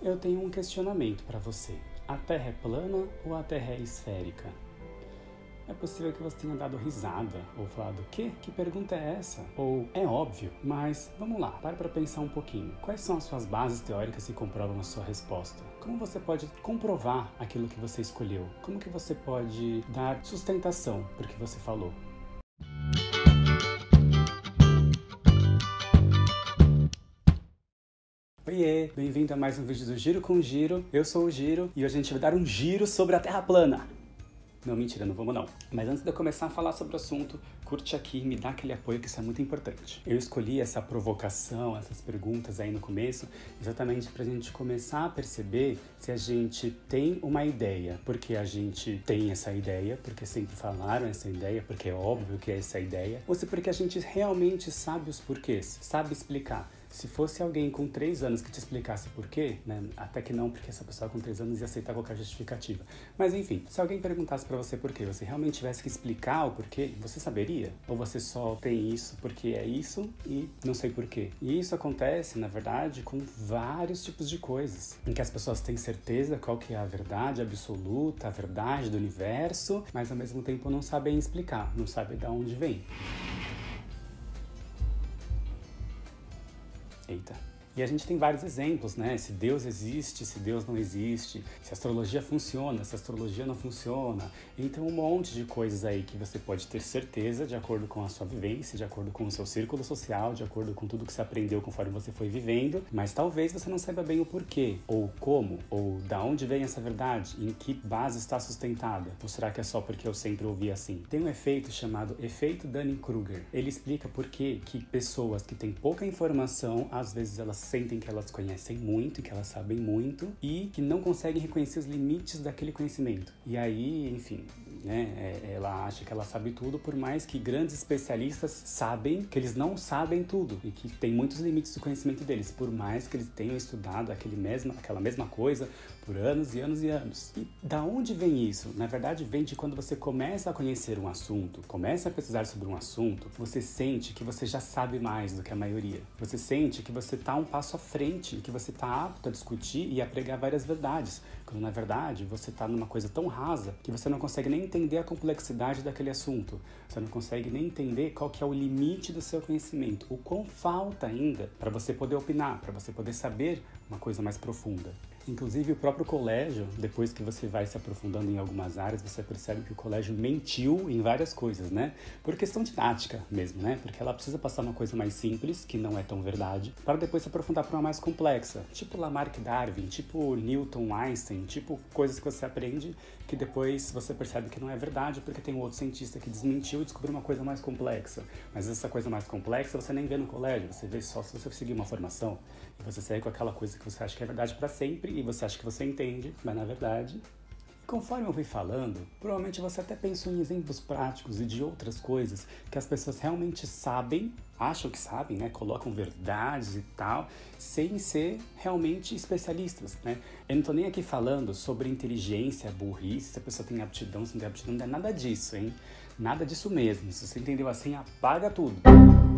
Eu tenho um questionamento para você. A Terra é plana ou a Terra é esférica? É possível que você tenha dado risada ou falado, o quê? Que pergunta é essa? Ou, é óbvio, mas vamos lá, para pensar um pouquinho. Quais são as suas bases teóricas que comprovam a sua resposta? Como você pode comprovar aquilo que você escolheu? Como que você pode dar sustentação para o que você falou? Oiê, bem-vindo a mais um vídeo do Giro com Giro. Eu sou o Giro e hoje a gente vai dar um giro sobre a Terra plana. Não, mentira, não vamos não. Mas antes de eu começar a falar sobre o assunto, curte aqui e me dá aquele apoio que isso é muito importante. Eu escolhi essa provocação, essas perguntas aí no começo, exatamente pra gente começar a perceber se a gente tem uma ideia, porque a gente tem essa ideia, porque sempre falaram essa ideia, porque é óbvio que é essa ideia, ou se porque a gente realmente sabe os porquês, sabe explicar. Se fosse alguém com 3 anos que te explicasse por quê, né? Até que não, porque essa pessoa com 3 anos ia aceitar qualquer justificativa. Mas enfim, se alguém perguntasse pra você por quê, você realmente tivesse que explicar o porquê, você saberia? Ou você só tem isso porque é isso e não sei porquê? E isso acontece, na verdade, com vários tipos de coisas, em que as pessoas têm certeza qual que é a verdade absoluta, a verdade do universo, mas ao mesmo tempo não sabem explicar, não sabem de onde vem. Eita. E a gente tem vários exemplos, né? Se Deus existe, se Deus não existe, se a astrologia funciona, se a astrologia não funciona. Então um monte de coisas aí que você pode ter certeza de acordo com a sua vivência, de acordo com o seu círculo social, de acordo com tudo que você aprendeu conforme você foi vivendo, mas talvez você não saiba bem o porquê, ou como, ou da onde vem essa verdade, em que base está sustentada. Ou será que é só porque eu sempre ouvi assim? Tem um efeito chamado efeito Dunning-Kruger. Ele explica por que pessoas que têm pouca informação, às vezes elas sentem que elas conhecem muito, que elas sabem muito e que não conseguem reconhecer os limites daquele conhecimento. E aí, enfim, né, ela acha que ela sabe tudo, por mais que grandes especialistas sabem que eles não sabem tudo e que tem muitos limites do conhecimento deles, por mais que eles tenham estudado aquela mesma coisa por anos e anos e anos. E da onde vem isso? Na verdade, vem de quando você começa a conhecer um assunto, começa a pesquisar sobre um assunto, você sente que você já sabe mais do que a maioria. Você sente que você está um passo à frente, que você está apto a discutir e a pregar várias verdades, quando na verdade você está numa coisa tão rasa que você não consegue nem entender a complexidade daquele assunto, você não consegue nem entender qual que é o limite do seu conhecimento, o quão falta ainda para você poder opinar, para você poder saber uma coisa mais profunda. Inclusive o próprio colégio, depois que você vai se aprofundando em algumas áreas, você percebe que o colégio mentiu em várias coisas, né? Por questão didática mesmo, né? Porque ela precisa passar uma coisa mais simples, que não é tão verdade, para depois se aprofundar para uma mais complexa. Tipo Lamarck Darwin, tipo Newton, Einstein, tipo coisas que você aprende que depois você percebe que não é verdade, porque tem um outro cientista que desmentiu e descobriu uma coisa mais complexa. Mas essa coisa mais complexa você nem vê no colégio, você vê só se você seguir uma formação. E você segue com aquela coisa que você acha que é verdade para sempre e você acha que você entende, mas na verdade... Conforme eu fui falando, provavelmente você até pensou em exemplos práticos e de outras coisas que as pessoas realmente sabem, acham que sabem, né? Colocam verdades e tal, sem ser realmente especialistas, né? Eu não tô nem aqui falando sobre inteligência, burrice, se a pessoa tem aptidão, se não tem aptidão, não é nada disso, hein? Nada disso mesmo. Se você entendeu assim, apaga tudo.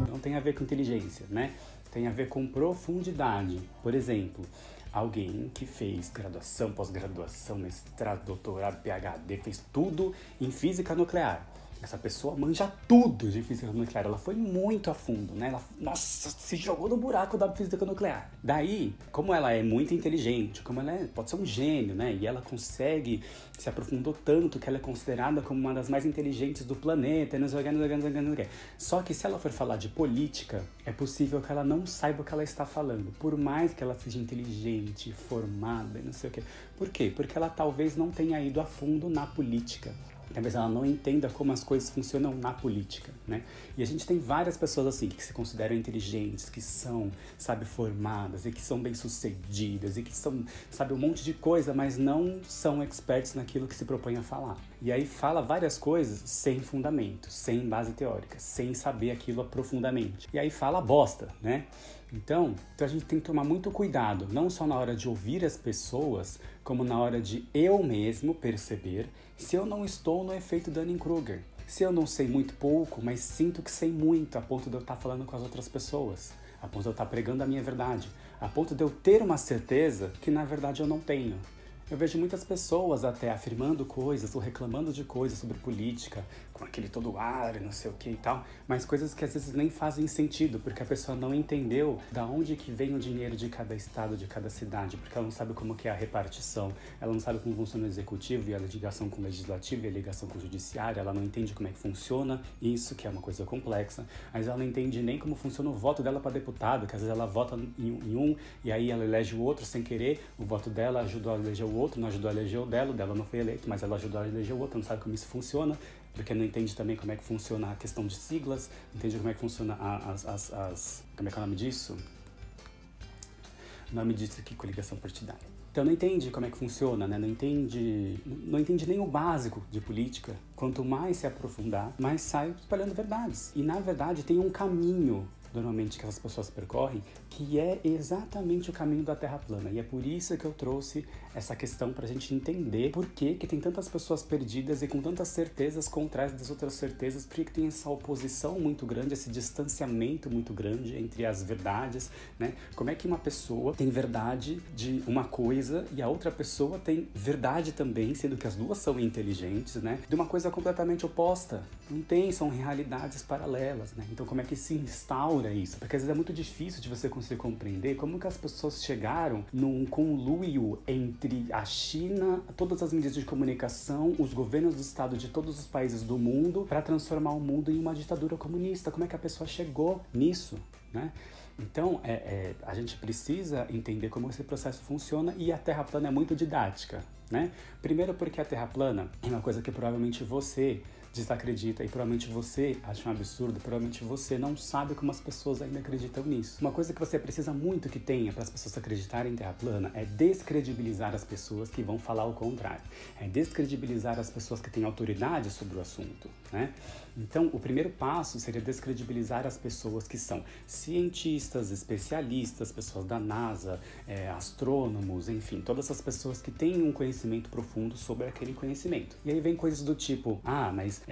Não tem a ver com inteligência, né? Tem a ver com profundidade. Por exemplo, alguém que fez graduação, pós-graduação, mestrado, doutorado, PhD, fez tudo em física nuclear. Essa pessoa manja tudo de física nuclear, ela foi muito a fundo, né? Ela, nossa, se jogou no buraco da física nuclear. Daí, como ela é muito inteligente, como ela pode ser um gênio, né? E ela consegue, se aprofundou tanto que ela é considerada como uma das mais inteligentes do planeta, não sei o que. Só que se ela for falar de política, é possível que ela não saiba o que ela está falando, por mais que ela seja inteligente, formada, não sei o que. Por quê? Porque ela talvez não tenha ido a fundo na política. Talvez ela não entenda como as coisas funcionam na política, né? E a gente tem várias pessoas assim que se consideram inteligentes, que são, sabe, formadas e que são bem-sucedidas e que são, sabe, um monte de coisa, mas não são experts naquilo que se propõe a falar. E aí fala várias coisas sem fundamento, sem base teórica, sem saber aquilo profundamente. E aí fala bosta, né? Então a gente tem que tomar muito cuidado, não só na hora de ouvir as pessoas, como na hora de eu mesmo perceber se eu não estou no efeito Dunning-Kruger. Se eu não sei muito pouco, mas sinto que sei muito, a ponto de eu estar falando com as outras pessoas, a ponto de eu estar pregando a minha verdade, a ponto de eu ter uma certeza que na verdade eu não tenho. Eu vejo muitas pessoas até afirmando coisas ou reclamando de coisas sobre política, com aquele todo ar e não sei o que e tal, mas coisas que às vezes nem fazem sentido, porque a pessoa não entendeu da onde que vem o dinheiro de cada estado, de cada cidade, porque ela não sabe como que é a repartição, ela não sabe como funciona o executivo e a ligação com o legislativo e a ligação com o judiciário, ela não entende como é que funciona isso, que é uma coisa complexa, mas ela não entende nem como funciona o voto dela para deputado, que às vezes ela vota em um e aí ela elege o outro sem querer, o voto dela ajudou a eleger o outro, não ajudou a eleger o dela não foi eleito, mas ela ajudou a eleger o outro, não sabe como isso funciona, porque não entende também como é que funciona a questão de siglas, não entende como é que funciona como é que é o nome disso? O nome disso aqui, coligação partidária. Então não entende como é que funciona, né? Não entende nem o básico de política. Quanto mais se aprofundar, mais sai espalhando verdades. E na verdade tem um caminho normalmente que essas pessoas percorrem, que é exatamente o caminho da Terra plana. E é por isso que eu trouxe essa questão para a gente entender por que tem tantas pessoas perdidas e com tantas certezas contrárias das outras certezas, por que tem essa oposição muito grande, esse distanciamento muito grande entre as verdades, né? Como é que uma pessoa tem verdade de uma coisa e a outra pessoa tem verdade também, sendo que as duas são inteligentes, né? De uma coisa completamente oposta. Não tem, são realidades paralelas, né? Então como é que se instaura isso? Porque às vezes é muito difícil de você conseguir compreender como que as pessoas chegaram num conluio entre a China, todas as mídias de comunicação, os governos do estado de todos os países do mundo para transformar o mundo em uma ditadura comunista. Como é que a pessoa chegou nisso, né? Então, a gente precisa entender como esse processo funciona e a Terra plana é muito didática, né? Primeiro porque a Terra plana é uma coisa que provavelmente você desacredita e provavelmente você acha um absurdo, provavelmente você não sabe como as pessoas ainda acreditam nisso. Uma coisa que você precisa muito que tenha para as pessoas acreditarem em Terra plana é descredibilizar as pessoas que vão falar o contrário. É descredibilizar as pessoas que têm autoridade sobre o assunto, né? Então, o primeiro passo seria descredibilizar as pessoas que são cientistas, especialistas, pessoas da NASA, astrônomos, enfim, todas essas pessoas que têm um conhecimento profundo sobre aquele conhecimento. E aí vem coisas do tipo, mas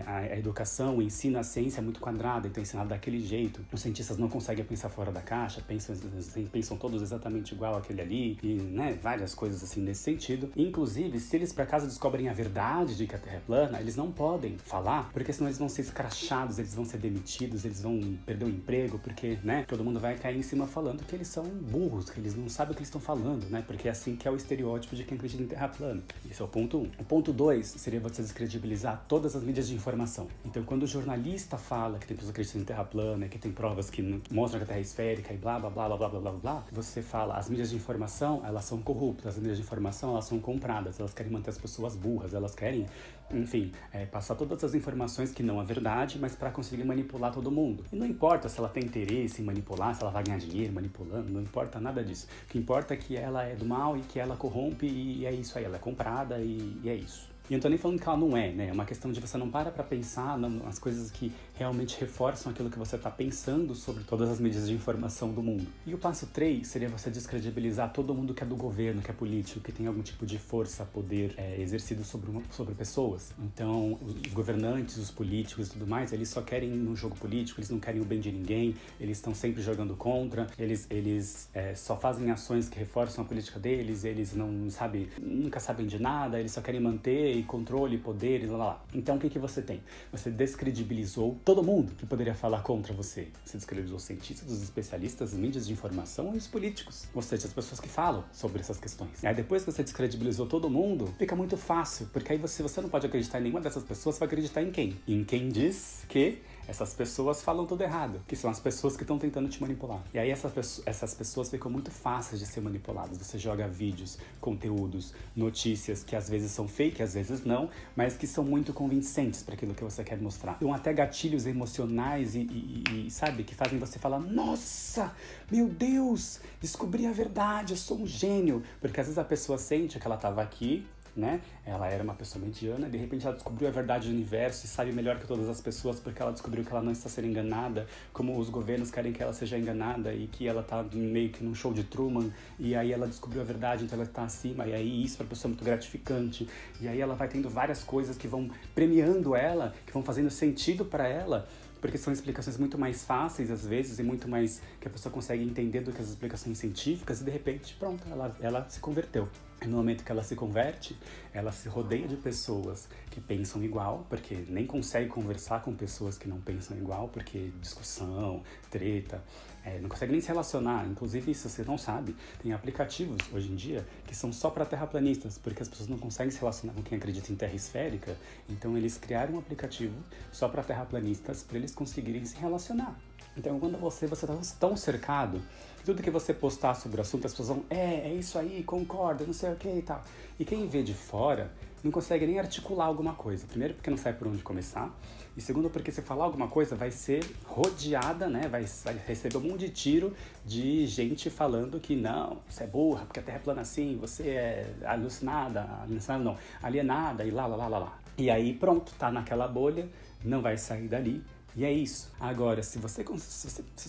a educação, o ensino, a ciência é muito quadrada, então é ensinado daquele jeito. Os cientistas não conseguem pensar fora da caixa, pensam todos exatamente igual àquele ali, e né, várias coisas assim nesse sentido. Inclusive, se eles por acaso descobrem a verdade de que a Terra é plana, eles não podem falar, porque senão eles vão ser escrachados, eles vão ser demitidos, eles vão perder o emprego, porque, né, todo mundo vai cair em cima falando que eles são burros, que eles não sabem o que eles estão falando, né, porque é assim que é o estereótipo de quem acredita em Terra plana. Esse é o ponto 1. O ponto 2 seria você descredibilizar todas as mídias de informação. Então, quando o jornalista fala que tem pessoas que acreditam em Terra plana, que tem provas que mostram que a Terra é esférica e blá, blá, blá, blá, blá, blá, blá, blá, você fala, as mídias de informação, elas são corruptas, as mídias de informação, elas são compradas, elas querem manter as pessoas burras, elas querem, enfim, passar todas as informações que não é verdade, mas para conseguir manipular todo mundo. E não importa se ela tem interesse em manipular, se ela vai ganhar dinheiro manipulando, não importa nada disso. O que importa é que ela é do mal e que ela corrompe e é isso aí, ela é comprada e é isso. E eu não tô nem falando que ela não é, né? É uma questão de você não para pra pensar nas coisas que realmente reforçam aquilo que você tá pensando sobre todas as mídias de informação do mundo. E o passo 3 seria você descredibilizar todo mundo que é do governo, que é político, que tem algum tipo de força, poder exercido sobre pessoas. Então, os governantes, os políticos e tudo mais, eles só querem no jogo político, eles não querem o bem de ninguém, eles estão sempre jogando contra, eles só fazem ações que reforçam a política deles, eles não sabem, nunca sabem de nada, eles só querem manter e controle, poder e lá. Então o que você tem? Você descredibilizou todo mundo que poderia falar contra você. Você descredibilizou os cientistas, os especialistas, as mídias de informação e os políticos. Ou seja, as pessoas que falam sobre essas questões. E aí depois que você descredibilizou todo mundo, fica muito fácil, porque aí você não pode acreditar em nenhuma dessas pessoas, você vai acreditar em quem? Em quem diz que essas pessoas falam tudo errado, que são as pessoas que estão tentando te manipular. E aí essas pessoas ficam muito fáceis de ser manipuladas. Você joga vídeos, conteúdos, notícias que às vezes são fake, às vezes não, mas que são muito convincentes para aquilo que você quer mostrar. Então até gatilhos emocionais e sabe, que fazem você falar, nossa, meu Deus, descobri a verdade, eu sou um gênio. Porque às vezes a pessoa sente que ela estava aqui, né? Ela era uma pessoa mediana e de repente ela descobriu a verdade do universo e sabe melhor que todas as pessoas porque ela descobriu que ela não está sendo enganada, como os governos querem que ela seja enganada e que ela tá meio que num show de Truman e aí ela descobriu a verdade, então ela está acima e aí isso para a pessoa é muito gratificante e aí ela vai tendo várias coisas que vão premiando ela, que vão fazendo sentido para ela, porque são explicações muito mais fáceis, às vezes, e muito mais que a pessoa consegue entender do que as explicações científicas, e de repente, pronto, ela se converteu. E no momento que ela se converte, ela se rodeia de pessoas que pensam igual, porque nem consegue conversar com pessoas que não pensam igual, porque discussão, treta, não consegue nem se relacionar. Inclusive, se você não sabe, tem aplicativos hoje em dia que são só para terraplanistas, porque as pessoas não conseguem se relacionar com quem acredita em terra esférica. Então, eles criaram um aplicativo só para terraplanistas, para eles conseguirem se relacionar. Então, quando você está tão cercado, tudo que você postar sobre o assunto, as pessoas vão, é isso aí, concorda, não sei o que e tal. E quem vê de fora não consegue nem articular alguma coisa. Primeiro, porque não sabe por onde começar. E segundo, porque se falar alguma coisa, vai ser rodeada, né? Vai receber um monte de tiro de gente falando que não, você é burra, porque a Terra é plana assim, você é alucinada não, alienada e lá. E aí, pronto, tá naquela bolha, não vai sair dali. E é isso. Agora, se você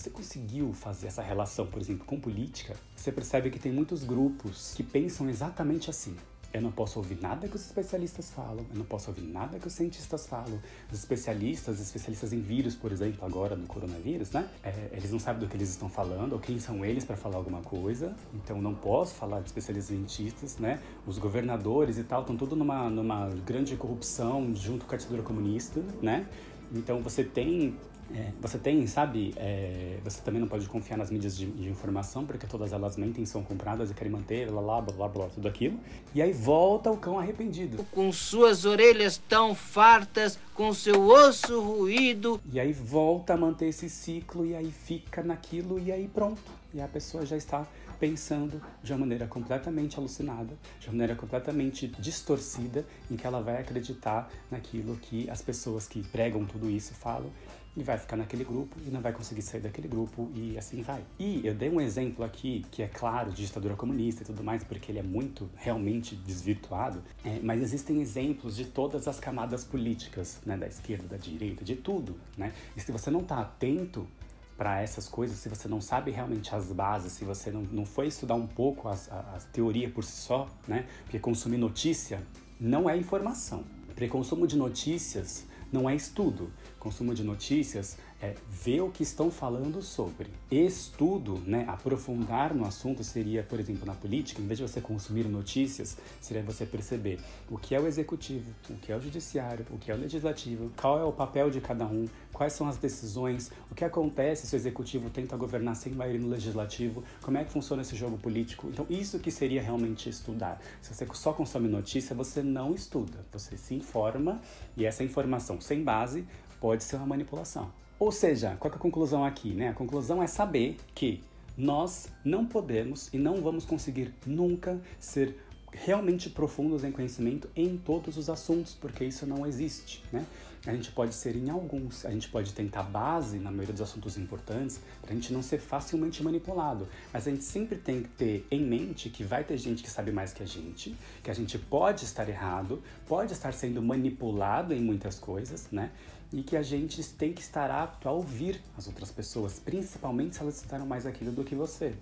conseguiu fazer essa relação, por exemplo, com política, você percebe que tem muitos grupos que pensam exatamente assim. Eu não posso ouvir nada que os especialistas falam, eu não posso ouvir nada que os cientistas falam. Os especialistas em vírus, por exemplo, agora no coronavírus, né? Eles não sabem do que eles estão falando, ou quem são eles para falar alguma coisa. Então não posso falar de especialistas cientistas, né? Os governadores e tal estão tudo numa grande corrupção junto com a ditadura comunista, né? Então você tem, sabe, você também não pode confiar nas mídias de informação, porque todas elas mentem, são compradas e querem manter, blá, tudo aquilo. E aí volta o cão arrependido. Com suas orelhas tão fartas, com seu osso ruído. E aí volta a manter esse ciclo, e aí fica naquilo, e aí pronto. E a pessoa já está pensando de uma maneira completamente alucinada, de uma maneira completamente distorcida, em que ela vai acreditar naquilo que as pessoas que pregam tudo isso falam, e vai ficar naquele grupo e não vai conseguir sair daquele grupo, e assim vai. E eu dei um exemplo aqui, que é claro, de ditadura comunista e tudo mais, porque ele é muito realmente desvirtuado, mas existem exemplos de todas as camadas políticas, né, da esquerda, da direita, de tudo, né? E se você não está atento para essas coisas, se você não sabe realmente as bases, se você não foi estudar um pouco a teoria por si só, né? Porque consumir notícia não é informação. Consumo de notícias não é estudo. Consumo de notícias é ver o que estão falando sobre. Estudo, né, aprofundar no assunto seria, por exemplo, na política, em vez de você consumir notícias, seria você perceber o que é o executivo, o que é o judiciário, o que é o legislativo, qual é o papel de cada um, quais são as decisões, o que acontece se o executivo tenta governar sem maioria no legislativo, como é que funciona esse jogo político. Então, isso que seria realmente estudar. Se você só consome notícia, você não estuda, você se informa, e essa informação sem base pode ser uma manipulação. Ou seja, qual é a conclusão aqui, né? A conclusão é saber que nós não podemos e não vamos conseguir nunca ser realmente profundos em conhecimento em todos os assuntos, porque isso não existe, né? A gente pode ser em alguns, a gente pode tentar base na maioria dos assuntos importantes para a gente não ser facilmente manipulado, mas a gente sempre tem que ter em mente que vai ter gente que sabe mais que a gente pode estar errado, pode estar sendo manipulado em muitas coisas, né? E que a gente tem que estar apto a ouvir as outras pessoas, principalmente se elas estudaram mais aquilo do que você,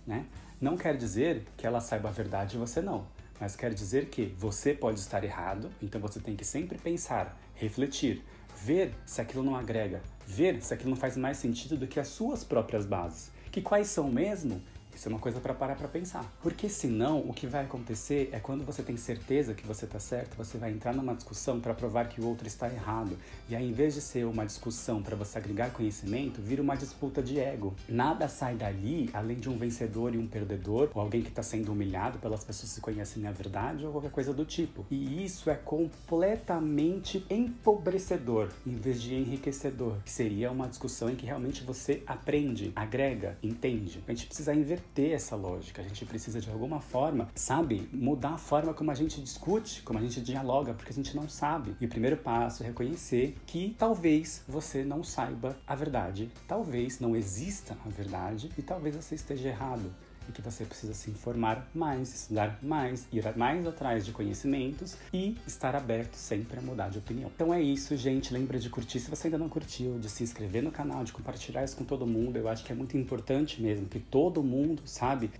né? Não quer dizer que ela saiba a verdade e você não, mas quer dizer que você pode estar errado, então você tem que sempre pensar, refletir, ver se aquilo não agrega, ver se aquilo não faz mais sentido do que as suas próprias bases. Que quais são mesmo? Isso é uma coisa para parar para pensar. Porque senão, o que vai acontecer é quando você tem certeza que você está certo, você vai entrar numa discussão para provar que o outro está errado. E aí, em vez de ser uma discussão para você agregar conhecimento, vira uma disputa de ego. Nada sai dali, além de um vencedor e um perdedor, ou alguém que está sendo humilhado pelas pessoas que conhecem a verdade, ou qualquer coisa do tipo. E isso é completamente empobrecedor, em vez de enriquecedor. Que seria uma discussão em que realmente você aprende, agrega, entende. A gente precisa inverter essa lógica, a gente precisa de alguma forma, sabe, mudar a forma como a gente discute, como a gente dialoga, porque a gente não sabe. E o primeiro passo é reconhecer que talvez você não saiba a verdade, talvez não exista a verdade e talvez você esteja errado. E que você precisa se informar mais, estudar mais, ir mais atrás de conhecimentos e estar aberto sempre a mudar de opinião. Então é isso, gente. Lembra de curtir se você ainda não curtiu, de se inscrever no canal, de compartilhar isso com todo mundo. Eu acho que é muito importante mesmo que todo mundo, sabe,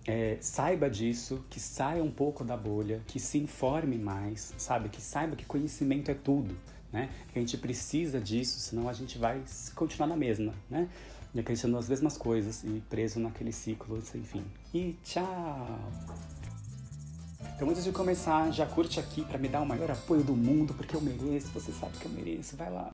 saiba disso, que saia um pouco da bolha, que se informe mais, sabe, que saiba que conhecimento é tudo. né? Que a gente precisa disso, senão a gente vai continuar na mesma, né? E acreditando nas mesmas coisas e preso naquele ciclo sem fim. E tchau! Então antes de começar, já curte aqui pra me dar o maior apoio do mundo, porque eu mereço, você sabe que eu mereço, vai lá.